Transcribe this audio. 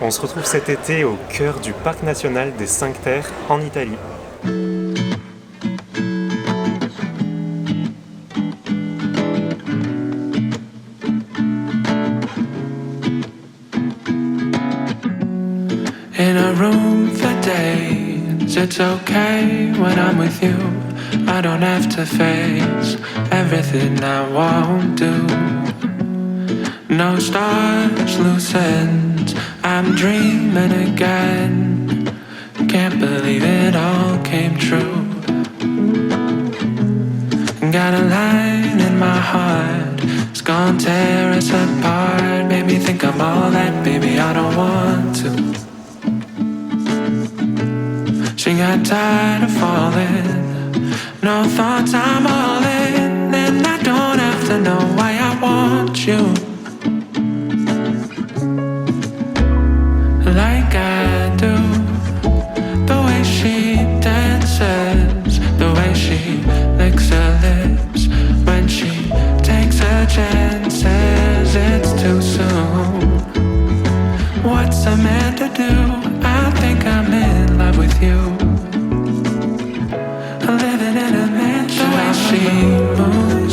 On se retrouve cet été au cœur du parc national des Cinque Terre en Italie. In a room for days, it's okay when I'm with you. I don't have to face everything I won't do. No stars, loose ends, I'm dreaming again. Can't believe it all came true. Got a line in my heart, it's gonna tear us apart. Made me think I'm all that, baby, I don't want to. She got tired of falling, no thoughts, I'm all in. And I don't have to know why I want you like I do. The way she dances, the way she licks her lips when she takes her chances. It's too soon. What's a man to do? I think I'm in love with you. Living in a mansion. The way she moves,